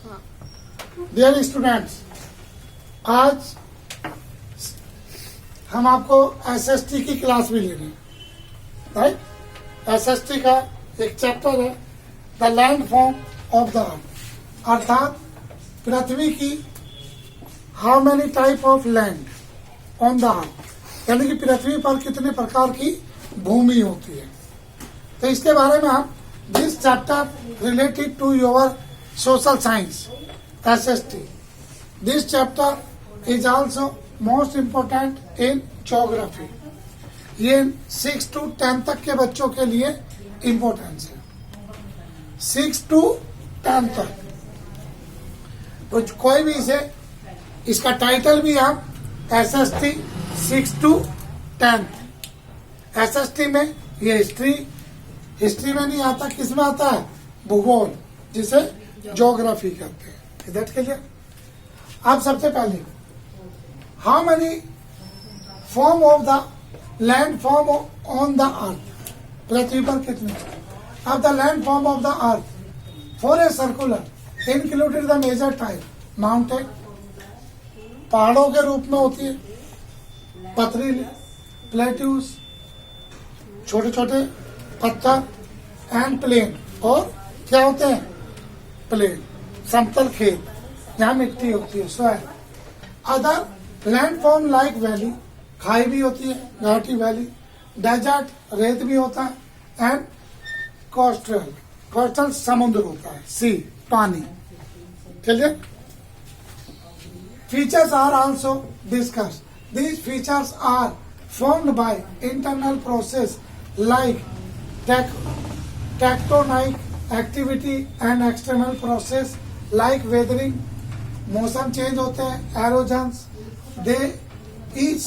Dear students, आज हम आपको एसएसटी की क्लास भी ले रहे हैं, राइट। एसएसटी का एक चैप्टर है the land form of the अर्थ, अर्थात पृथ्वी की how many type of land on the अर्थ, यानी कि पृथ्वी पर कितने प्रकार की भूमि होती है। तो इसके बारे में हम this chapter related to your social science SST. This chapter is also most important in geography. ये 6 to 10 तक के बच्चों के लिए इम्पोर्टेंस है, 6 to 10 तक। तो कोई भी इसे, इसका टाइटल भी हम SST 6 to 10। SST में ये हिस्ट्री में नहीं आता, किस में आता है? भूगोल, जिसे ज्योग्राफी कहते हैं। इधर के लिए अब सबसे पहले how many form of the land form on the earth, पृथ्वी पर कितने। अब the land form of the earth for a circular included the major type mountain, पहाड़ों के रूप में होती है, पथरीली, प्लेट्यूज, छोटे छोटे पत्थर, एंड प्लेन, और क्या होते हैं? प्लेन, समतल खेत जहाँ मिट्टी होती है, soil. Other land form like valley, खाई भी होती है, घाटी वैली, डेजर्ट, रेत भी होता है, एंड कोस्टल समुद्र होता है, सी, पानी। चलिए, features are also discuss. These features are formed by internal process like tectonic activity and external process like weathering, मौसम चेंज होते हैं, erosions, they each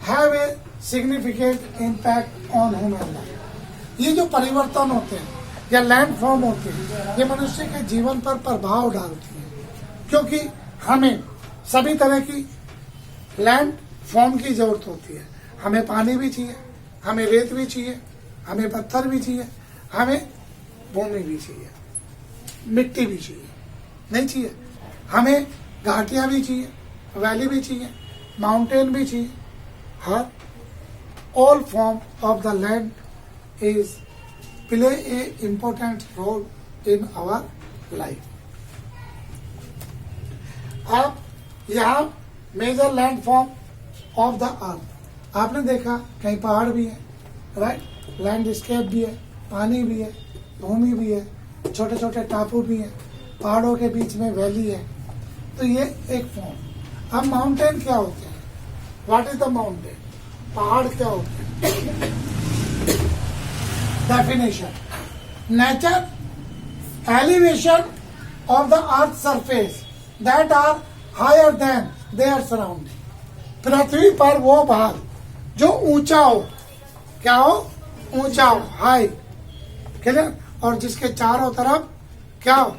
have a significant impact on human life. ये जो परिवर्तन होते हैं या लैंड फॉर्म होते हैं, ये मनुष्य के जीवन पर प्रभाव डालती है, क्योंकि हमें सभी तरह की लैंड फॉर्म की जरूरत होती है। हमें पानी भी चाहिए, हमें रेत भी चाहिए, हमें पत्थर भी चाहिए, हमें भूमि भी चाहिए, मिट्टी भी चाहिए, नहीं चाहिए, हमें घाटियां भी चाहिए, वैली भी चाहिए, माउंटेन भी चाहिए। हर all form of the land is play a important role in our life. अब यहाँ major land form of the earth, आपने देखा कहीं पहाड़ भी है, राइट, लैंडस्केप भी है, पानी भी है, भूमि भी है, छोटे छोटे टापू भी हैं, पहाड़ों के बीच में वैली है। तो ये एक फॉर्म। अब माउंटेन क्या होते हैं? What is the mountain? पहाड़ क्या होते हैं? Definition, nature elevation of the earth surface that are higher than their surrounding. पृथ्वी पर वो भाग जो ऊंचा हो, क्या हो? ऊंचा हो, हाई, क्लियर, और जिसके चारों तरफ क्या हो?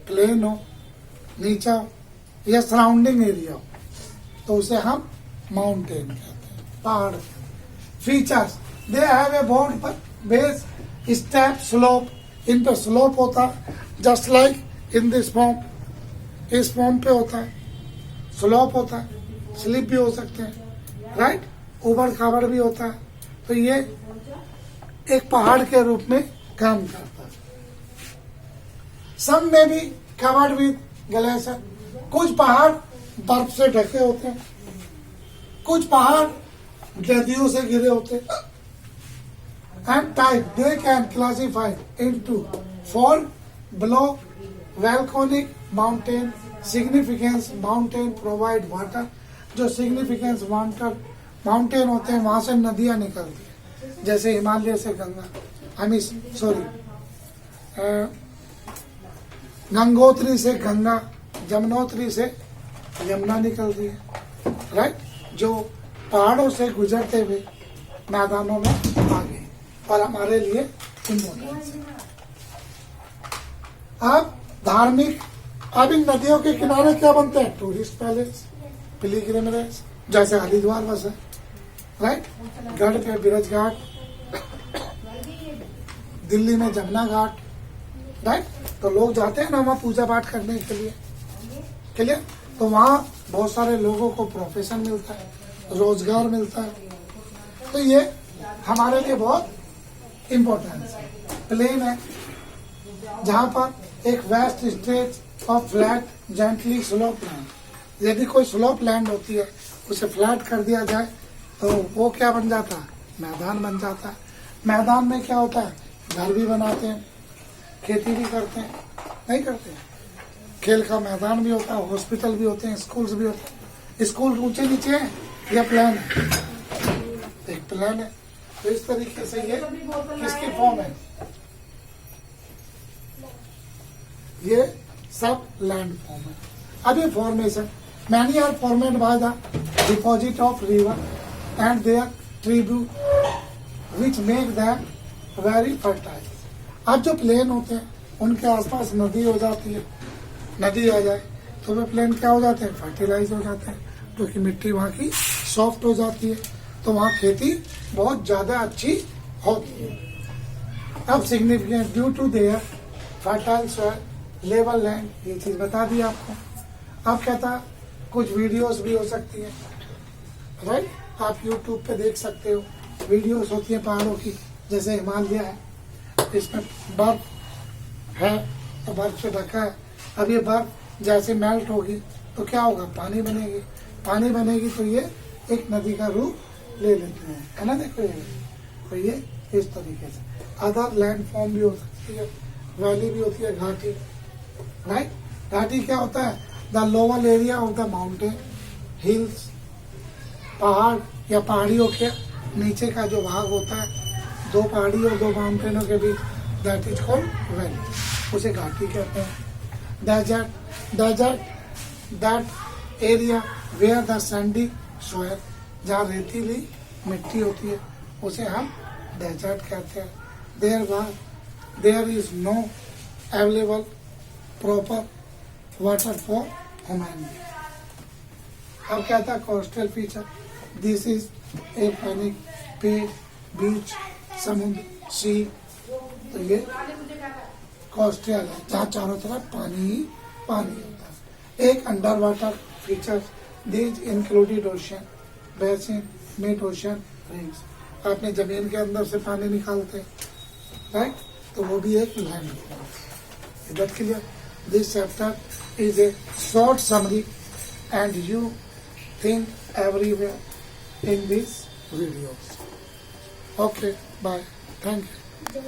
प्लेन हो, नीचा हो, या सराउंडिंग एरिया हो, तो उसे हम माउंटेन कहते हैं, पहाड़ कहते हैं। Features, they have a broad base, steep, slope, इन पे स्लोप होता है, just like in this form, इस फॉर्म पे होता है, स्लोप होता है, स्लिप भी हो सकते हैं, राइट, उबड़ खाबड़ भी होता है। तो ये एक पहाड़ के रूप में काम करता है। सब में भी कवर्ड विद ग्लेशियर, कुछ पहाड़ बर्फ से ढके होते हैं, कुछ पहाड़ नदियों से घिरे होते हैं। And type, they can classified into fault, block, volcanic, mountain. Significance, mountain provide water, जो सिग्निफिकेंस माउंटेन होते हैं वहां से नदियां निकलती है, जैसे हिमालय से गंगा, गंगोत्री से गंगा, जमुनोत्री से यमुना निकलती है, राइट, जो पहाड़ों से गुजरते हुए मैदानों में आ गए और हमारे लिए इम्पोर्टेंट है। अब धार्मिक, अब इन नदियों के किनारे क्या बनते हैं? टूरिस्ट पैलेस, पिलग्रिमेज, जैसे हरिद्वार बस है, राइट, गढ़ पे बिरज घाट, दिल्ली में जमुना घाट, राइट, तो लोग जाते हैं ना वहाँ पूजा पाठ करने के लिए, क्लियर। तो वहाँ बहुत सारे लोगों को प्रोफेशन मिलता है, रोजगार मिलता है। तो ये हमारे लिए बहुत इम्पोर्टेंट है। प्लेन है जहाँ पर एक vast stage of flat gently slope land, यदि कोई स्लोप लैंड होती है उसे फ्लैट कर दिया जाए तो वो क्या बन जाता है, मैदान बन जाता है। मैदान में क्या होता है, घर भी बनाते हैं, खेती भी करते हैं, नहीं करते हैं, खेल का मैदान भी होता है, हॉस्पिटल भी होते हैं, स्कूल्स भी होते हैं। स्कूल ऊंचे नीचे है या प्लान है, एक प्लान है। तो इस तरीके से ये किसकी फॉर्म है, ये सब लैंड फॉर्म है। अब ये formation many are formed by the deposit of river and their tribute which make them very fertile. अब जो प्लेन होते हैं उनके आसपास नदी हो जाती है, नदी आ जाए तो वे प्लेन क्या हो जाते हैं, फर्टिलाइज हो जाते हैं, क्योंकि मिट्टी वहाँ की सॉफ्ट हो जाती है, तो वहाँ खेती बहुत ज्यादा अच्छी होती है। अब significant due to their fertile soil level land, ये चीज बता दी आपको। अब कहता कुछ वीडियोस भी हो सकती है, राइट, आप यूट्यूब पे देख सकते हो, वीडियोस होती है पहाड़ों की, जैसे हिमालय है, इसमें बर्फ है तो बर्फ से ढका है। अब ये बर्फ जैसे मेल्ट होगी तो क्या होगा, पानी बनेगी, पानी बनेगी तो ये एक नदी का रूप ले लेते हैं, है ना। देखो ये तो ये इस तरीके से अदर लैंड फॉर्म भी हो सकती है, वैली भी होती है, घाटी, राइट। घाटी क्या होता है, the lower area of the mountain, hills, पहाड़ या पहाड़ियों के नीचे का जो भाग होता है, दो पहाड़ी और दो माउंटेनों के बीच, दैट इज कॉल्ड वैली, उसे घाटी कहते हैं। Desert that area where the sandy soil, जहाँ रेतीली मिट्टी होती है उसे हम डेजर्ट कहते हैं। There is no available proper water for humanity. अब क्या था, coastal feature, this is a panic पेड़, बीच, समुद्र, सी, तो ये कोस्टल है जहाँ चारों तरफ पानी ही पानी होता है। एक under water feature, these included ocean, basin, mid ocean rings, आपने जमीन के अंदर से पानी निकालते हैं, राइट, तो वो भी एक लैंड है। इधर clear, this chapter is a short summary and you think everywhere in these videos. Okay, bye. Thank you.